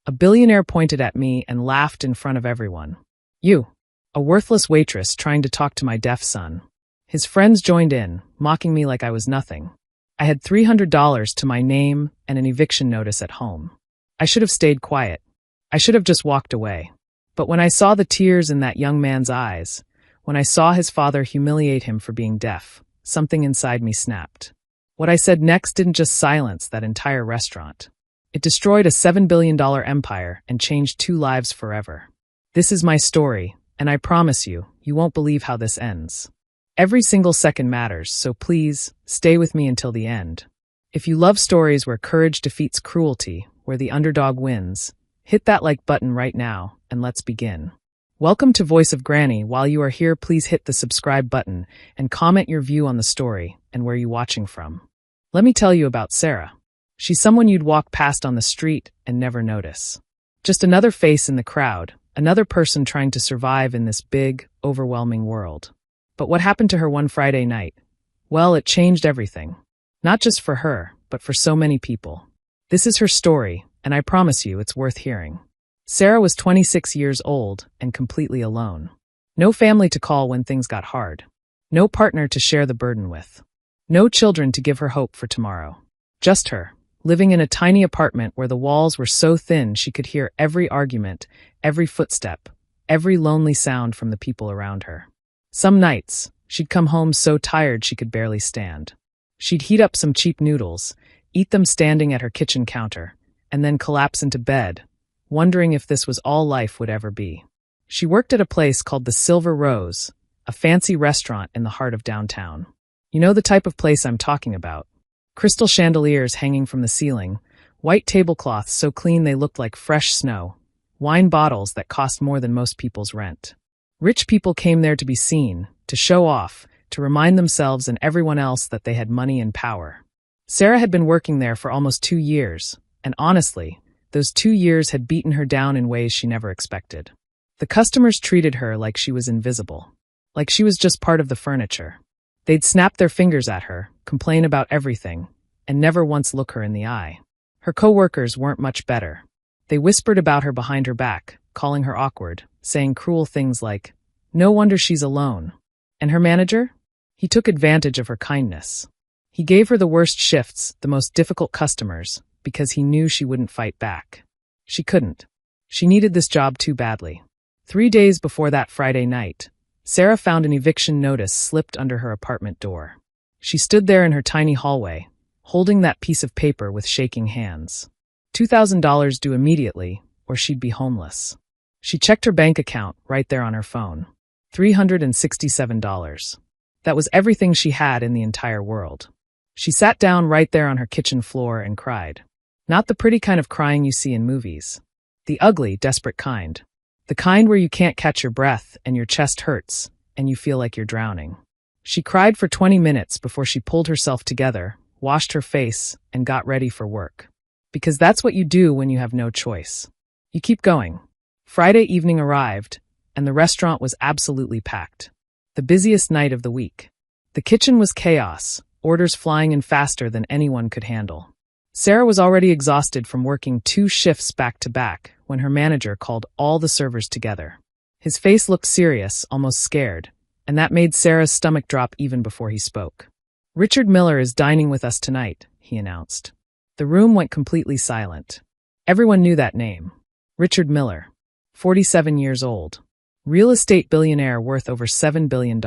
A billionaire pointed at me and laughed in front of everyone. You, a worthless waitress trying to talk to my deaf son. His friends joined in, mocking me like I was nothing. I had $300 to my name and an eviction notice at home. I should have stayed quiet. I should have just walked away. But when I saw the tears in that young man's eyes, when I saw his father humiliate him for being deaf, something inside me snapped. What I said next didn't just silence that entire restaurant. It destroyed a $7 billion empire and changed 2 lives forever. This is my story, and I promise you, you won't believe how this ends. Every single second matters, so please, stay with me until the end. If you love stories where courage defeats cruelty, where the underdog wins, hit that like button right now, and let's begin. Welcome to Voice of Granny. While you are here, please hit the subscribe button and comment your view on the story and where you're watching from. Let me tell you about Sarah. She's someone you'd walk past on the street and never notice. Just another face in the crowd, another person trying to survive in this big, overwhelming world. But what happened to her one Friday night? Well, it changed everything. Not just for her, but for so many people. This is her story, and I promise you it's worth hearing. Sarah was 26 years old and completely alone. No family to call when things got hard. No partner to share the burden with. No children to give her hope for tomorrow. Just her, living in a tiny apartment where the walls were so thin she could hear every argument, every footstep, every lonely sound from the people around her. Some nights, she'd come home so tired she could barely stand. She'd heat up some cheap noodles, eat them standing at her kitchen counter, and then collapse into bed, wondering if this was all life would ever be. She worked at a place called the Silver Rose, a fancy restaurant in the heart of downtown. You know the type of place I'm talking about. Crystal chandeliers hanging from the ceiling, white tablecloths so clean they looked like fresh snow, wine bottles that cost more than most people's rent. Rich people came there to be seen, to show off, to remind themselves and everyone else that they had money and power. Sarah had been working there for almost 2 years, and honestly, those 2 years had beaten her down in ways she never expected. The customers treated her like she was invisible, like she was just part of the furniture. They'd snap their fingers at her, complain about everything, and never once look her in the eye. Her co-workers weren't much better. They whispered about her behind her back, calling her awkward, saying cruel things like, "No wonder she's alone." And her manager? He took advantage of her kindness. He gave her the worst shifts, the most difficult customers, because he knew she wouldn't fight back. She couldn't. She needed this job too badly. 3 days before that Friday night, Sarah found an eviction notice slipped under her apartment door. She stood there in her tiny hallway, holding that piece of paper with shaking hands. $2,000 due immediately, or she'd be homeless. She checked her bank account right there on her phone. $367. That was everything she had in the entire world. She sat down right there on her kitchen floor and cried. Not the pretty kind of crying you see in movies. The ugly, desperate kind. The kind where you can't catch your breath and your chest hurts and you feel like you're drowning. She cried for 20 minutes before she pulled herself together, washed her face, and got ready for work. Because that's what you do when you have no choice. You keep going. Friday evening arrived, and the restaurant was absolutely packed. The busiest night of the week. The kitchen was chaos, orders flying in faster than anyone could handle. Sarah was already exhausted from working 2 shifts back to back when her manager called all the servers together. His face looked serious, almost scared, and that made Sarah's stomach drop even before he spoke. "Richard Miller is dining with us tonight," he announced. The room went completely silent. Everyone knew that name. Richard Miller, 47 years old. Real estate billionaire worth over $7 billion.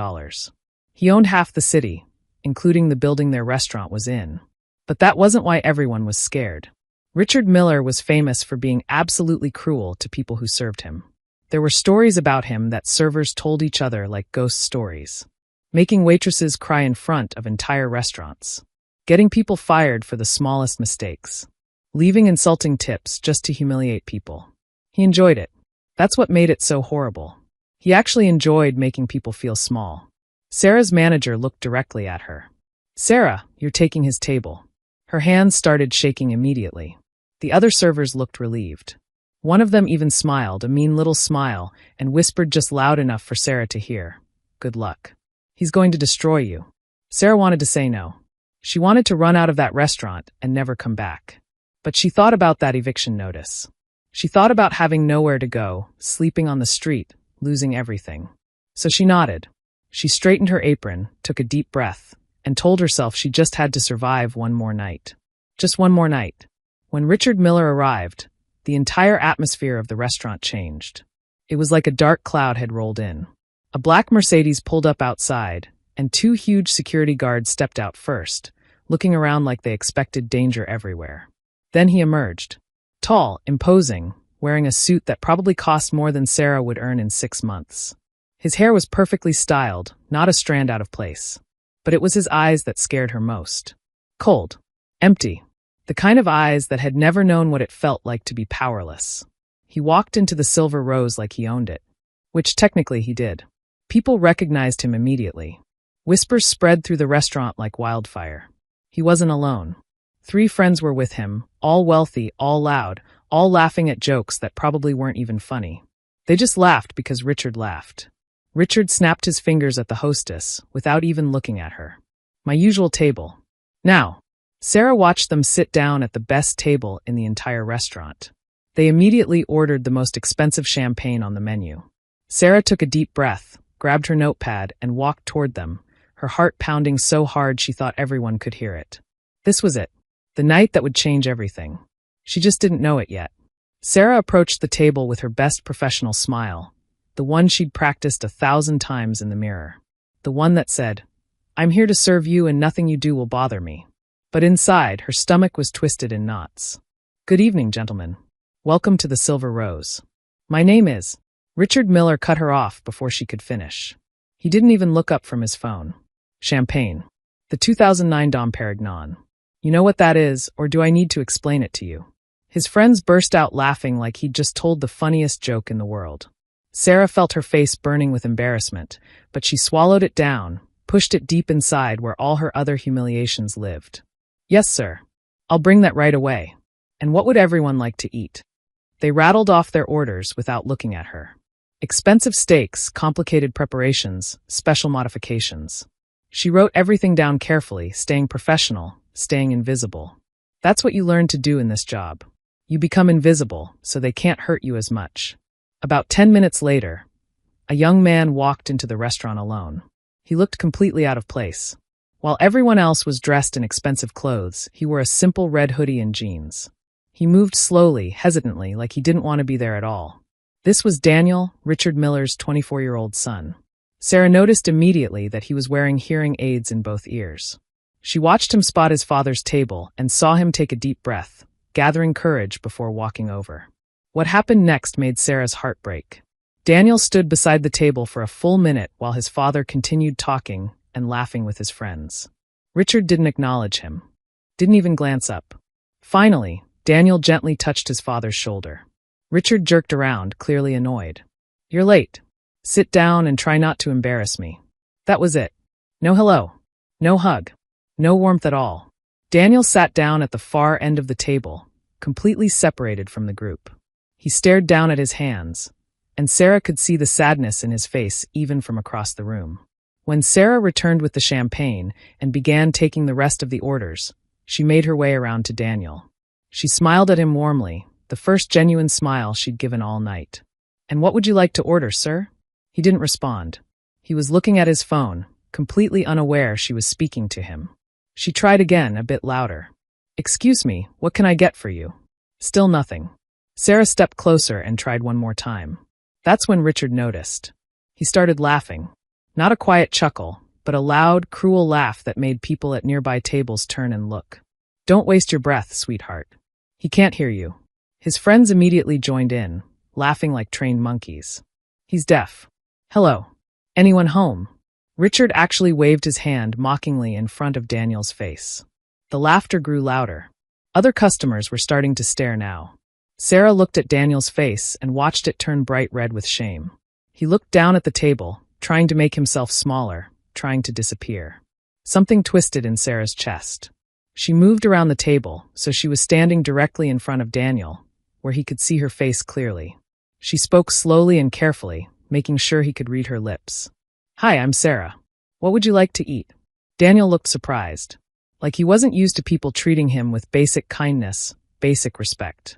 He owned half the city, including the building their restaurant was in. But that wasn't why everyone was scared. Richard Miller was famous for being absolutely cruel to people who served him. There were stories about him that servers told each other like ghost stories. Making waitresses cry in front of entire restaurants. Getting people fired for the smallest mistakes. Leaving insulting tips just to humiliate people. He enjoyed it. That's what made it so horrible. He actually enjoyed making people feel small. Sarah's manager looked directly at her. "Sarah, you're taking his table." Her hands started shaking immediately. The other servers looked relieved. One of them even smiled, a mean little smile, and whispered just loud enough for Sarah to hear, "Good luck. He's going to destroy you." Sarah wanted to say no. She wanted to run out of that restaurant and never come back. But she thought about that eviction notice. She thought about having nowhere to go, sleeping on the street, losing everything. So she nodded. She straightened her apron, took a deep breath, and told herself she just had to survive one more night. Just one more night. When Richard Miller arrived, the entire atmosphere of the restaurant changed. It was like a dark cloud had rolled in. A black Mercedes pulled up outside, and two huge security guards stepped out first, looking around like they expected danger everywhere. Then he emerged. Tall, imposing, wearing a suit that probably cost more than Sarah would earn in 6 months. His hair was perfectly styled, not a strand out of place. But it was his eyes that scared her most. Cold. Empty. The kind of eyes that had never known what it felt like to be powerless. He walked into the Silver Rose like he owned it. Which technically he did. People recognized him immediately. Whispers spread through the restaurant like wildfire. He wasn't alone. 3 friends were with him, all wealthy, all loud, all laughing at jokes that probably weren't even funny. They just laughed because Richard laughed. Richard snapped his fingers at the hostess, without even looking at her. My usual table. Now. Sarah watched them sit down at the best table in the entire restaurant. They immediately ordered the most expensive champagne on the menu. Sarah took a deep breath, grabbed her notepad, and walked toward them, her heart pounding so hard she thought everyone could hear it. This was it. The night that would change everything. She just didn't know it yet. Sarah approached the table with her best professional smile, the one she'd practiced 1,000 times in the mirror. The one that said, "I'm here to serve you and nothing you do will bother me." But inside, her stomach was twisted in knots. "Good evening, gentlemen. Welcome to the Silver Rose. My name is..." Richard Miller cut her off before she could finish. He didn't even look up from his phone. "Champagne. The 2009 Dom Perignon. You know what that is, or do I need to explain it to you?" His friends burst out laughing like he'd just told the funniest joke in the world. Sarah felt her face burning with embarrassment, but she swallowed it down, pushed it deep inside where all her other humiliations lived. "Yes, sir. I'll bring that right away. And what would everyone like to eat?" They rattled off their orders without looking at her. Expensive steaks, complicated preparations, special modifications. She wrote everything down carefully, staying professional, staying invisible. That's what you learn to do in this job. You become invisible, so they can't hurt you as much. About 10 minutes later, a young man walked into the restaurant alone. He looked completely out of place. While everyone else was dressed in expensive clothes, he wore a simple red hoodie and jeans. He moved slowly, hesitantly, like he didn't want to be there at all. This was Daniel, Richard Miller's 24-year-old son. Sarah noticed immediately that he was wearing hearing aids in both ears. She watched him spot his father's table and saw him take a deep breath, gathering courage before walking over. What happened next made Sarah's heart break. Daniel stood beside the table for a full minute while his father continued talking and laughing with his friends. Richard didn't acknowledge him. Didn't even glance up. Finally, Daniel gently touched his father's shoulder. Richard jerked around, clearly annoyed. "You're late. Sit down and try not to embarrass me." That was it. No hello. No hug. No warmth at all. Daniel sat down at the far end of the table, completely separated from the group. He stared down at his hands, and Sarah could see the sadness in his face even from across the room. When Sarah returned with the champagne and began taking the rest of the orders, she made her way around to Daniel. She smiled at him warmly, the first genuine smile she'd given all night. "And what would you like to order, sir?" He didn't respond. He was looking at his phone, completely unaware she was speaking to him. She tried again, a bit louder. "Excuse me, what can I get for you?" Still nothing. Sarah stepped closer and tried one more time. That's when Richard noticed. He started laughing. Not a quiet chuckle, but a loud, cruel laugh that made people at nearby tables turn and look. "Don't waste your breath, sweetheart. He can't hear you." His friends immediately joined in, laughing like trained monkeys. "He's deaf. Hello. Anyone home?" Richard actually waved his hand mockingly in front of Daniel's face. The laughter grew louder. Other customers were starting to stare now. Sarah looked at Daniel's face and watched it turn bright red with shame. He looked down at the table, trying to make himself smaller, trying to disappear. Something twisted in Sarah's chest. She moved around the table, so she was standing directly in front of Daniel, where he could see her face clearly. She spoke slowly and carefully, making sure he could read her lips. "Hi, I'm Sarah. What would you like to eat?" Daniel looked surprised, like he wasn't used to people treating him with basic kindness, basic respect.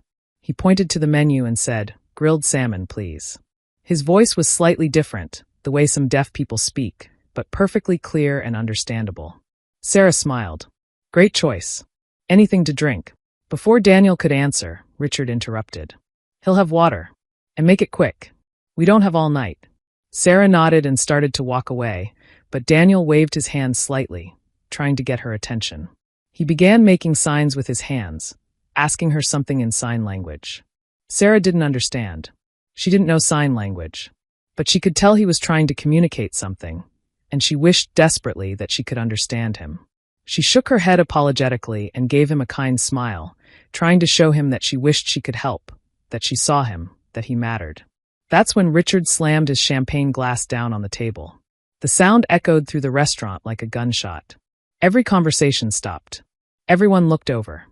He pointed to the menu and said, "Grilled salmon, please." His voice was slightly different, the way some deaf people speak, but perfectly clear and understandable. Sarah smiled. "Great choice. Anything to drink?" Before Daniel could answer, Richard interrupted. "He'll have water. And make it quick. We don't have all night." Sarah nodded and started to walk away, but Daniel waved his hand slightly, trying to get her attention. He began making signs with his hands, asking her something in sign language. Sarah didn't understand. She didn't know sign language, but she could tell he was trying to communicate something, and she wished desperately that she could understand him. She shook her head apologetically and gave him a kind smile, trying to show him that she wished she could help, that she saw him, that he mattered. That's when Richard slammed his champagne glass down on the table. The sound echoed through the restaurant like a gunshot. Every conversation stopped. Everyone looked over.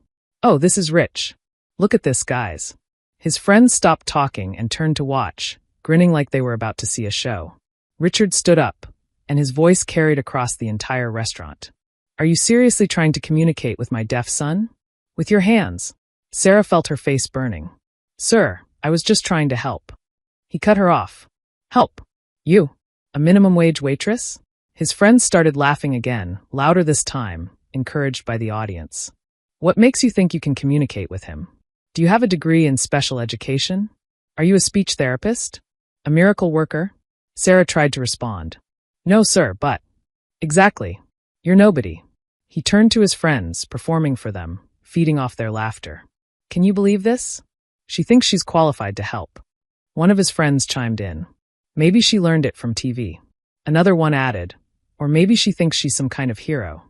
"Oh, this is Rich. Look at this, guys." His friends stopped talking and turned to watch, grinning like they were about to see a show. Richard stood up, and his voice carried across the entire restaurant. "Are you seriously trying to communicate with my deaf son? With your hands?" Sarah felt her face burning. "Sir, I was just trying to help." He cut her off. "Help? You? A minimum wage waitress?" His friends started laughing again, louder this time, encouraged by the audience. "What makes you think you can communicate with him? Do you have a degree in special education? Are you a speech therapist? A miracle worker?" Sarah tried to respond. "No, sir, but..." "Exactly. You're nobody." He turned to his friends, performing for them, feeding off their laughter. "Can you believe this? She thinks she's qualified to help." One of his friends chimed in. "Maybe she learned it from TV." Another one added, "Or maybe she thinks she's some kind of hero."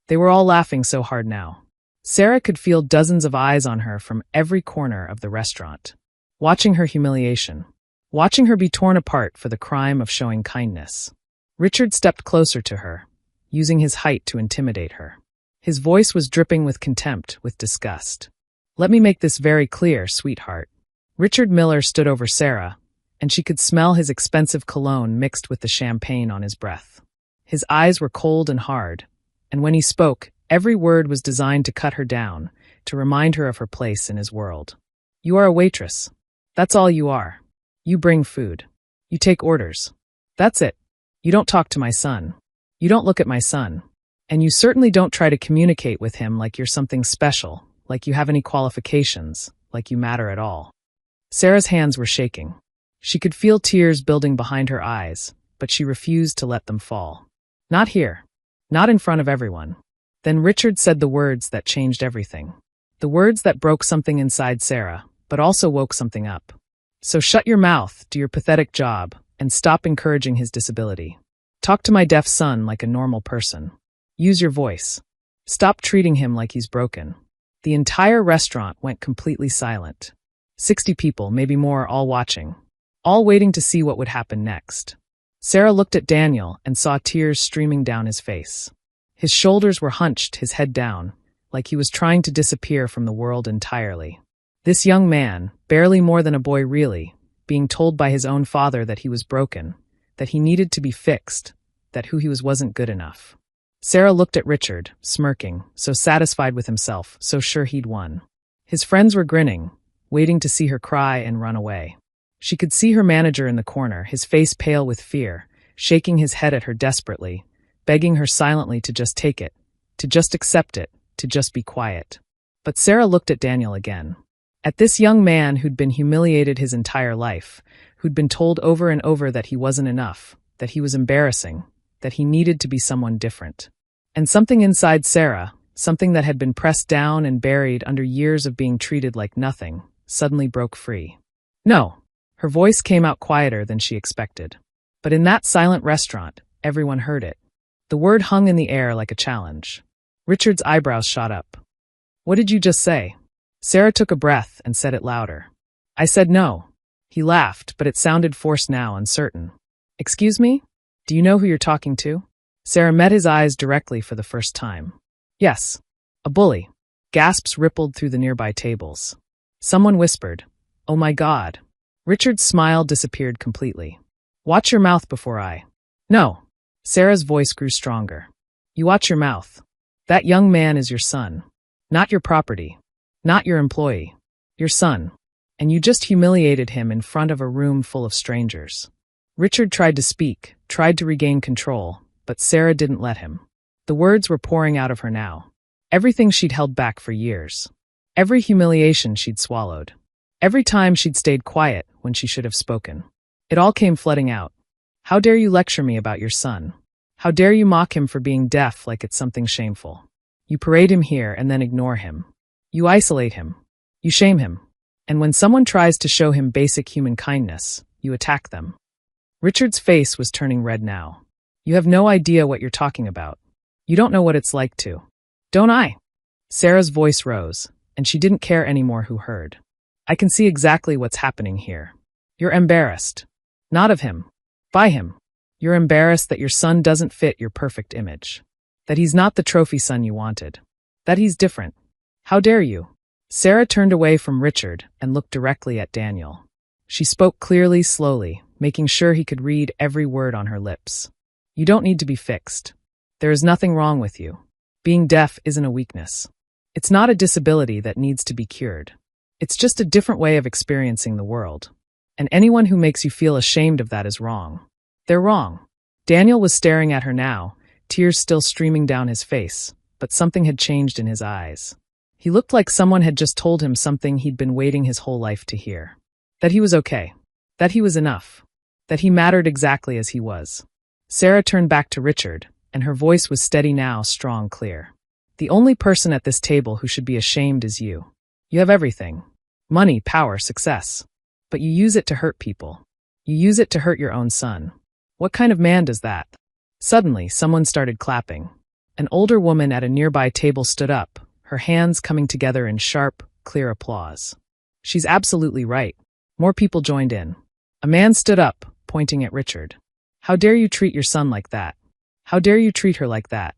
They were all laughing so hard now. Sarah could feel dozens of eyes on her from every corner of the restaurant, watching her humiliation, watching her be torn apart for the crime of showing kindness. Richard stepped closer to her, using his height to intimidate her. His voice was dripping with contempt, with disgust. "Let me make this very clear, sweetheart." Richard Miller stood over Sarah, and she could smell his expensive cologne mixed with the champagne on his breath. His eyes were cold and hard, and when he spoke, every word was designed to cut her down, to remind her of her place in his world. "You are a waitress. That's all you are. You bring food. You take orders. That's it. You don't talk to my son. You don't look at my son. And you certainly don't try to communicate with him like you're something special, like you have any qualifications, like you matter at all." Sarah's hands were shaking. She could feel tears building behind her eyes, but she refused to let them fall. "Not here. Not in front of everyone." Then Richard said the words that changed everything. The words that broke something inside Sarah, but also woke something up. "So shut your mouth, do your pathetic job, and stop encouraging his disability. Talk to my deaf son like a normal person. Use your voice. Stop treating him like he's broken." The entire restaurant went completely silent. 60 people, maybe more, all watching, all waiting to see what would happen next. Sarah looked at Daniel and saw tears streaming down his face. His shoulders were hunched, his head down, like he was trying to disappear from the world entirely. This young man, barely more than a boy really, being told by his own father that he was broken, that he needed to be fixed, that who he was wasn't good enough. Sarah looked at Richard, smirking, so satisfied with himself, so sure he'd won. His friends were grinning, waiting to see her cry and run away. She could see her manager in the corner, his face pale with fear, shaking his head at her desperately, begging her silently to just take it, to just accept it, to just be quiet. But Sarah looked at Daniel again. At this young man who'd been humiliated his entire life, who'd been told over and over that he wasn't enough, that he was embarrassing, that he needed to be someone different. And something inside Sarah, something that had been pressed down and buried under years of being treated like nothing, suddenly broke free. "No." Her voice came out quieter than she expected. But in that silent restaurant, everyone heard it. The word hung in the air like a challenge. Richard's eyebrows shot up. "What did you just say?" Sarah took a breath and said it louder. "I said no." He laughed, but it sounded forced now, uncertain. "Excuse me? Do you know who you're talking to?" Sarah met his eyes directly for the first time. "Yes. A bully." Gasps rippled through the nearby tables. Someone whispered, "Oh my God." Richard's smile disappeared completely. "Watch your mouth before I..." "No." Sarah's voice grew stronger. "You watch your mouth. That young man is your son. Not your property. Not your employee. Your son. And you just humiliated him in front of a room full of strangers. Richard tried to speak, tried to regain control, but Sarah didn't let him. The words were pouring out of her now. Everything she'd held back for years. Every humiliation she'd swallowed. Every time she'd stayed quiet when she should have spoken. It all came flooding out. How dare you lecture me about your son? How dare you mock him for being deaf like it's something shameful? You parade him here and then ignore him. You isolate him. You shame him. And when someone tries to show him basic human kindness, you attack them. Richard's face was turning red now. You have no idea what you're talking about. You don't know what it's like to. Don't I? Sarah's voice rose, and she didn't care anymore who heard. I can see exactly what's happening here. You're embarrassed. Not of him. By him. You're embarrassed that your son doesn't fit your perfect image. That he's not the trophy son you wanted. That he's different. How dare you? Sarah turned away from Richard and looked directly at Daniel. She spoke clearly, slowly, making sure he could read every word on her lips. You don't need to be fixed. There is nothing wrong with you. Being deaf isn't a weakness. It's not a disability that needs to be cured. It's just a different way of experiencing the world. And anyone who makes you feel ashamed of that is wrong. They're wrong. Daniel was staring at her now, tears still streaming down his face, but something had changed in his eyes. He looked like someone had just told him something he'd been waiting his whole life to hear. That he was okay. That he was enough. That he mattered exactly as he was. Sarah turned back to Richard, and her voice was steady now, strong, clear. The only person at this table who should be ashamed is you. You have everything. Money, power, success. But you use it to hurt people. You use it to hurt your own son. What kind of man does that? Suddenly, someone started clapping. An older woman at a nearby table stood up, her hands coming together in sharp, clear applause. She's absolutely right. More people joined in. A man stood up, pointing at Richard. How dare you treat your son like that? How dare you treat her like that?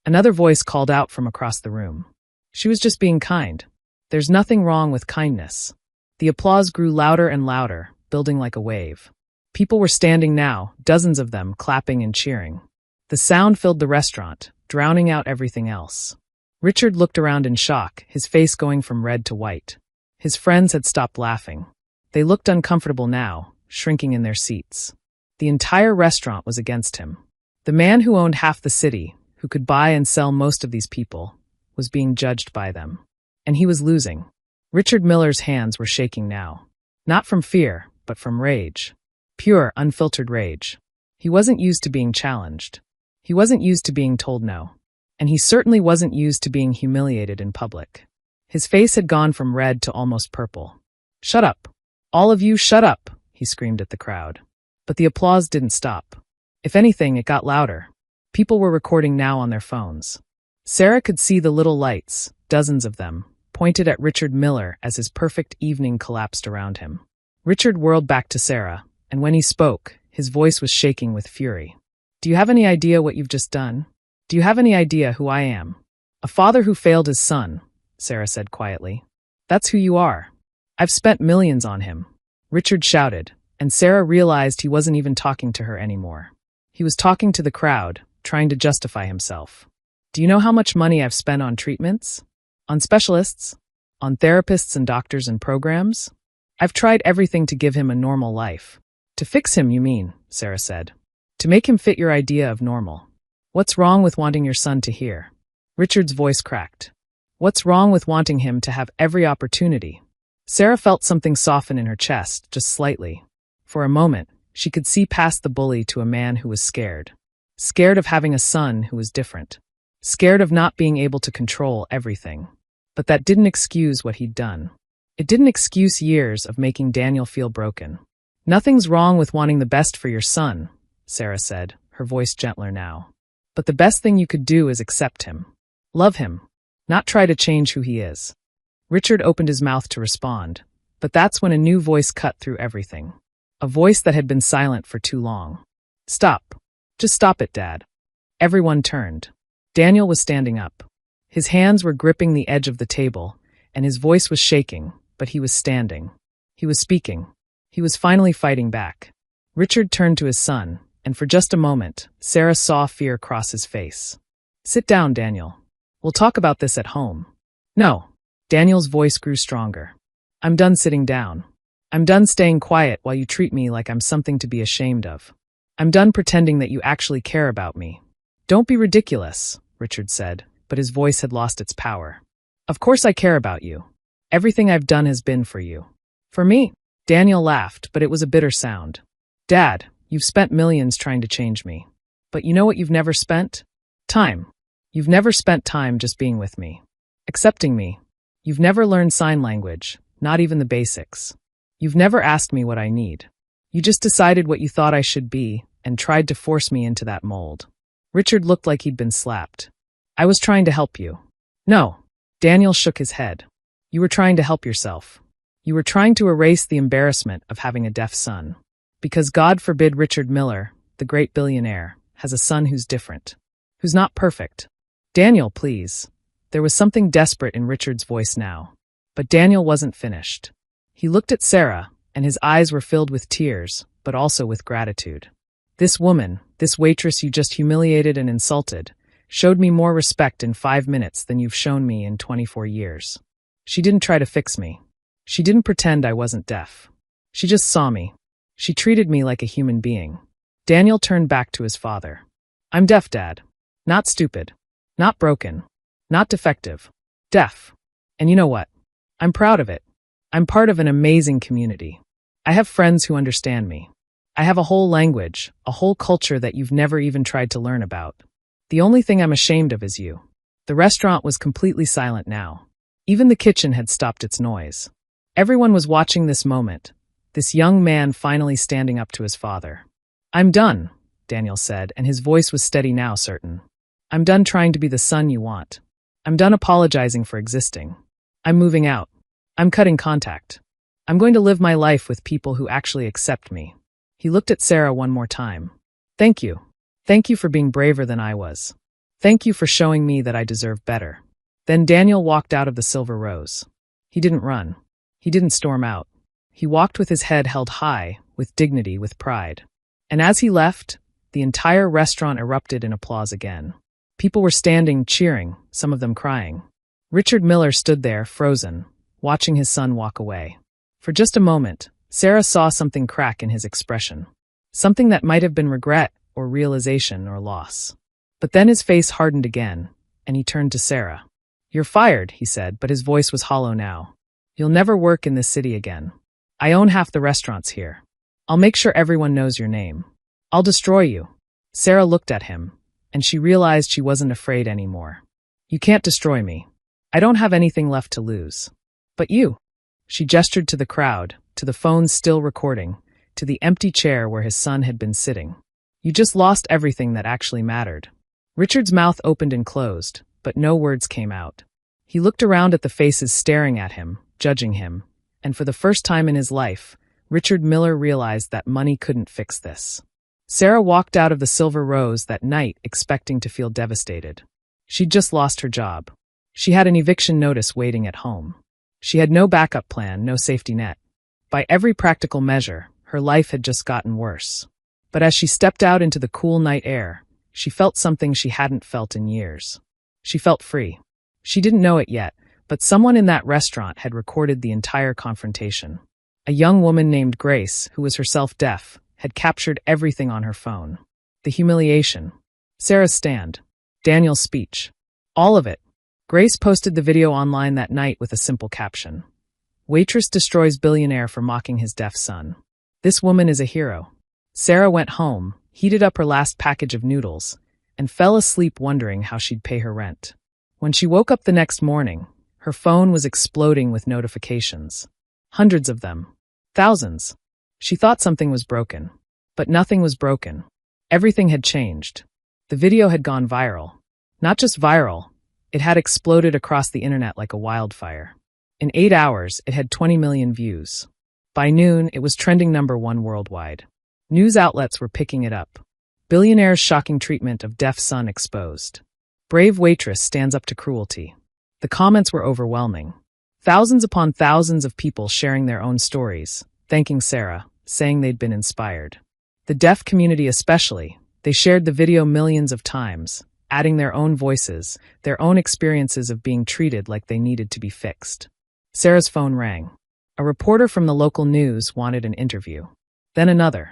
Another voice called out from across the room. She was just being kind. There's nothing wrong with kindness. The applause grew louder and louder, building like a wave. People were standing now, dozens of them, clapping and cheering. The sound filled the restaurant, drowning out everything else. Richard looked around in shock, his face going from red to white. His friends had stopped laughing. They looked uncomfortable now, shrinking in their seats. The entire restaurant was against him. The man who owned half the city, who could buy and sell most of these people, was being judged by them. And he was losing. Richard Miller's hands were shaking now. Not from fear, but from rage. Pure, unfiltered rage. He wasn't used to being challenged. He wasn't used to being told no. And he certainly wasn't used to being humiliated in public. His face had gone from red to almost purple. Shut up. All of you, shut up, he screamed at the crowd. But the applause didn't stop. If anything, it got louder. People were recording now on their phones. Sarah could see the little lights, dozens of them, pointed at Richard Miller as his perfect evening collapsed around him. Richard whirled back to Sarah, and when he spoke, his voice was shaking with fury. Do you have any idea what you've just done? Do you have any idea who I am? A father who failed his son, Sarah said quietly. That's who you are. I've spent millions on him. Richard shouted, and Sarah realized he wasn't even talking to her anymore. He was talking to the crowd, trying to justify himself. Do you know how much money I've spent on treatments? On specialists? On therapists and doctors and programs? I've tried everything to give him a normal life. To fix him, you mean, Sarah said. To make him fit your idea of normal. What's wrong with wanting your son to hear? Richard's voice cracked. What's wrong with wanting him to have every opportunity? Sarah felt something soften in her chest, just slightly. For a moment, she could see past the bully to a man who was scared. Scared of having a son who was different. Scared of not being able to control everything. But that didn't excuse what he'd done. It didn't excuse years of making Daniel feel broken. Nothing's wrong with wanting the best for your son, Sarah said, her voice gentler now. But the best thing you could do is accept him. Love him. Not try to change who he is. Richard opened his mouth to respond, but that's when a new voice cut through everything. A voice that had been silent for too long. Stop. Just stop it, Dad. Everyone turned. Daniel was standing up. His hands were gripping the edge of the table, and his voice was shaking, but he was standing. He was speaking. He was finally fighting back. Richard turned to his son, and for just a moment, Sarah saw fear cross his face. Sit down, Daniel. We'll talk about this at home. No. Daniel's voice grew stronger. I'm done sitting down. I'm done staying quiet while you treat me like I'm something to be ashamed of. I'm done pretending that you actually care about me. Don't be ridiculous, Richard said, but his voice had lost its power. Of course I care about you. Everything I've done has been for you. For me? Daniel laughed, but it was a bitter sound. Dad, you've spent millions trying to change me. But you know what you've never spent? Time. You've never spent time just being with me. Accepting me. You've never learned sign language, not even the basics. You've never asked me what I need. You just decided what you thought I should be and tried to force me into that mold. Richard looked like he'd been slapped. I was trying to help you. No. Daniel shook his head. You were trying to help yourself. You were trying to erase the embarrassment of having a deaf son. Because God forbid Richard Miller, the great billionaire, has a son who's different. Who's not perfect. Daniel, please. There was something desperate in Richard's voice now. But Daniel wasn't finished. He looked at Sarah, and his eyes were filled with tears, but also with gratitude. This woman, this waitress you just humiliated and insulted, showed me more respect in 5 minutes than you've shown me in 24 years. She didn't try to fix me. She didn't pretend I wasn't deaf. She just saw me. She treated me like a human being. Daniel turned back to his father. I'm deaf, Dad. Not stupid. Not broken. Not defective. Deaf. And you know what? I'm proud of it. I'm part of an amazing community. I have friends who understand me. I have a whole language, a whole culture that you've never even tried to learn about. The only thing I'm ashamed of is you. The restaurant was completely silent now. Even the kitchen had stopped its noise. Everyone was watching this moment, this young man finally standing up to his father. I'm done, Daniel said, and his voice was steady now, certain. I'm done trying to be the son you want. I'm done apologizing for existing. I'm moving out. I'm cutting contact. I'm going to live my life with people who actually accept me. He looked at Sarah one more time. Thank you. Thank you for being braver than I was. Thank you for showing me that I deserve better. Then Daniel walked out of the Silver Rose. He didn't run. He didn't storm out. He walked with his head held high, with dignity, with pride. And as he left, the entire restaurant erupted in applause again. People were standing, cheering, some of them crying. Richard Miller stood there, frozen, watching his son walk away. For just a moment, Sarah saw something crack in his expression. Something that might have been regret, or realization, or loss. But then his face hardened again, and he turned to Sarah. You're fired, he said, but his voice was hollow now. You'll never work in this city again. I own half the restaurants here. I'll make sure everyone knows your name. I'll destroy you. Sarah looked at him, and she realized she wasn't afraid anymore. You can't destroy me. I don't have anything left to lose. But you. She gestured to the crowd, to the phone still recording, to the empty chair where his son had been sitting. You just lost everything that actually mattered. Richard's mouth opened and closed, but no words came out. He looked around at the faces staring at him, judging him, and for the first time in his life, Richard Miller realized that money couldn't fix this. Sarah walked out of the Silver Rose that night expecting to feel devastated. She'd just lost her job. She had an eviction notice waiting at home. She had no backup plan, no safety net. By every practical measure, her life had just gotten worse. But as she stepped out into the cool night air, she felt something she hadn't felt in years. She felt free. She didn't know it yet, but someone in that restaurant had recorded the entire confrontation. A young woman named Grace, who was herself deaf, had captured everything on her phone. The humiliation. Sarah's stand. Daniel's speech. All of it. Grace posted the video online that night with a simple caption. Waitress destroys billionaire for mocking his deaf son. This woman is a hero. Sarah went home, heated up her last package of noodles, and fell asleep wondering how she'd pay her rent. When she woke up the next morning, her phone was exploding with notifications. Hundreds of them. Thousands. She thought something was broken. But nothing was broken. Everything had changed. The video had gone viral. Not just viral, it had exploded across the internet like a wildfire. In 8 hours, it had 20 million views. By noon, it was trending #1 worldwide. News outlets were picking it up. Billionaire's shocking treatment of deaf son exposed. Brave waitress stands up to cruelty. The comments were overwhelming. Thousands upon thousands of people sharing their own stories, thanking Sarah, saying they'd been inspired. The deaf community especially, they shared the video millions of times, adding their own voices, their own experiences of being treated like they needed to be fixed. Sarah's phone rang. A reporter from the local news wanted an interview. Then another.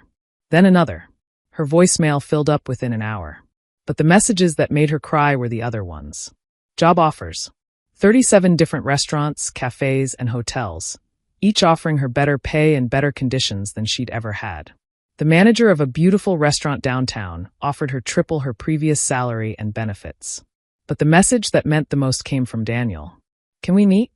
Then another. Her voicemail filled up within an hour. But the messages that made her cry were the other ones. Job offers. 37 different restaurants, cafes, and hotels, each offering her better pay and better conditions than she'd ever had. The manager of a beautiful restaurant downtown offered her triple her previous salary and benefits. But the message that meant the most came from Daniel. Can we meet?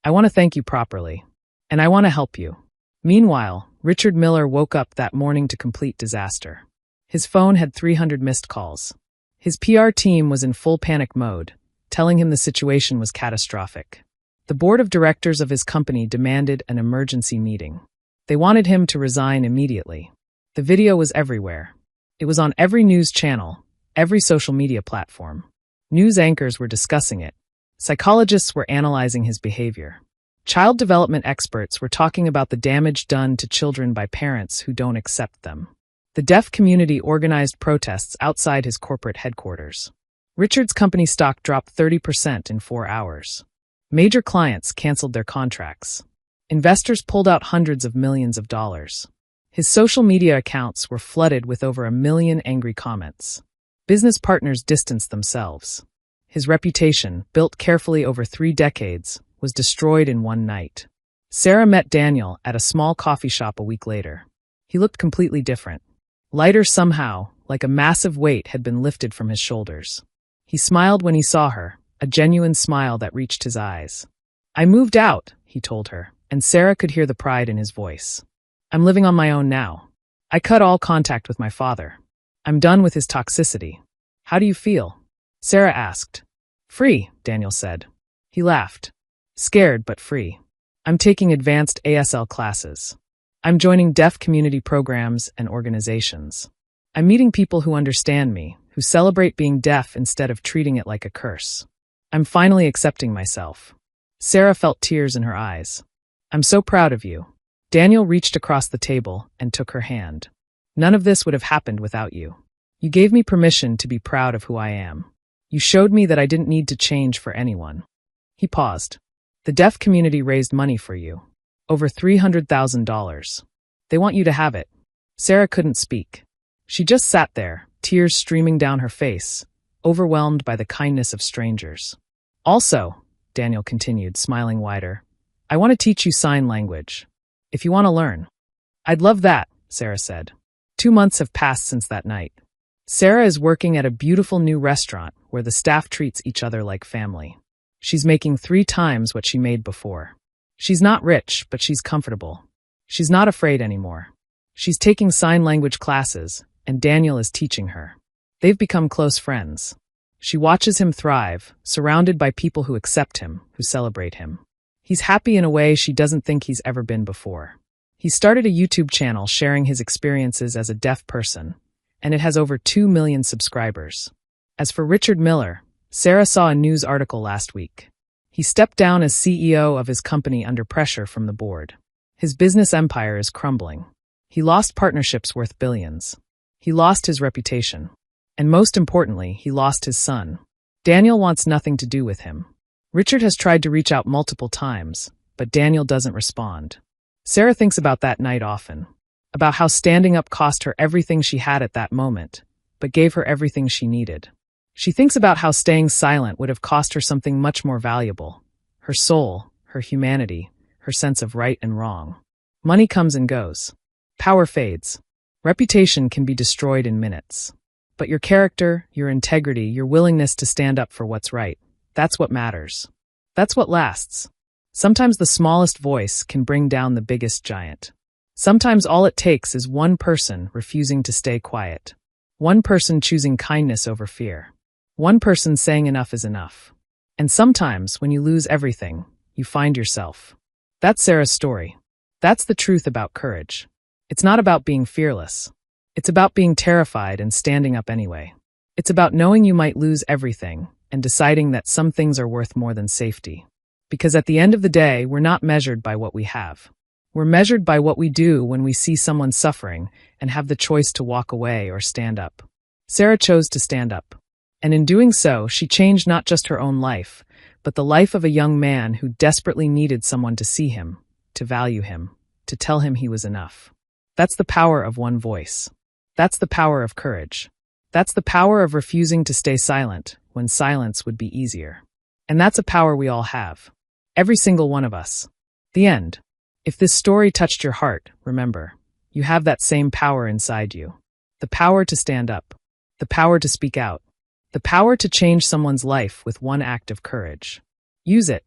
I want to thank you properly. And I want to help you. Meanwhile, Richard Miller woke up that morning to complete disaster. His phone had 300 missed calls. His PR team was in full panic mode, telling him the situation was catastrophic. The board of directors of his company demanded an emergency meeting. They wanted him to resign immediately. The video was everywhere. It was on every news channel, every social media platform. News anchors were discussing it. Psychologists were analyzing his behavior. Child development experts were talking about the damage done to children by parents who don't accept them. The deaf community organized protests outside his corporate headquarters. Richard's company stock dropped 30% in 4 hours. Major clients canceled their contracts. Investors pulled out hundreds of millions of dollars. His social media accounts were flooded with over 1 million angry comments. Business partners distanced themselves. His reputation, built carefully over 3 decades, was destroyed in one night. Sarah met Daniel at a small coffee shop a week later. He looked completely different. Lighter somehow, like a massive weight had been lifted from his shoulders. He smiled when he saw her, a genuine smile that reached his eyes. I moved out, he told her, and Sarah could hear the pride in his voice. I'm living on my own now. I cut all contact with my father. I'm done with his toxicity. How do you feel? Sarah asked. Free, Daniel said. He laughed. Scared but free. I'm taking advanced ASL classes. I'm joining deaf community programs and organizations. I'm meeting people who understand me, who celebrate being deaf instead of treating it like a curse. I'm finally accepting myself. Sarah felt tears in her eyes. I'm so proud of you. Daniel reached across the table and took her hand. None of this would have happened without you. You gave me permission to be proud of who I am. You showed me that I didn't need to change for anyone. He paused. The deaf community raised money for you. Over $300,000. They want you to have it. Sarah couldn't speak. She just sat there, tears streaming down her face, overwhelmed by the kindness of strangers. Also, Daniel continued, smiling wider, I want to teach you sign language. If you want to learn. I'd love that, Sarah said. 2 months have passed since that night. Sarah is working at a beautiful new restaurant where the staff treats each other like family. She's making 3 times what she made before. She's not rich, but she's comfortable. She's not afraid anymore. She's taking sign language classes, and Daniel is teaching her. They've become close friends. She watches him thrive, surrounded by people who accept him, who celebrate him. He's happy in a way she doesn't think he's ever been before. He started a YouTube channel sharing his experiences as a deaf person, and it has over 2 million subscribers. As for Richard Miller, Sarah saw a news article last week. He stepped down as CEO of his company under pressure from the board. His business empire is crumbling. He lost partnerships worth billions. He lost his reputation. And most importantly, he lost his son. Daniel wants nothing to do with him. Richard has tried to reach out multiple times, but Daniel doesn't respond. Sarah thinks about that night often, about how standing up cost her everything she had at that moment, but gave her everything she needed. She thinks about how staying silent would have cost her something much more valuable, her soul, her humanity, her sense of right and wrong. Money comes and goes. Power fades. Reputation can be destroyed in minutes. But your character, your integrity, your willingness to stand up for what's right, that's what matters. That's what lasts. Sometimes the smallest voice can bring down the biggest giant. Sometimes all it takes is one person refusing to stay quiet. One person choosing kindness over fear. One person saying enough is enough. And sometimes, when you lose everything, you find yourself. That's Sarah's story. That's the truth about courage. It's not about being fearless. It's about being terrified and standing up anyway. It's about knowing you might lose everything and deciding that some things are worth more than safety. Because at the end of the day, we're not measured by what we have. We're measured by what we do when we see someone suffering and have the choice to walk away or stand up. Sarah chose to stand up. And in doing so, she changed not just her own life, but the life of a young man who desperately needed someone to see him, to value him, to tell him he was enough. That's the power of one voice. That's the power of courage. That's the power of refusing to stay silent when silence would be easier. And that's a power we all have. Every single one of us. The end. If this story touched your heart, remember, you have that same power inside you. The power to stand up. The power to speak out. The power to change someone's life with one act of courage. Use it.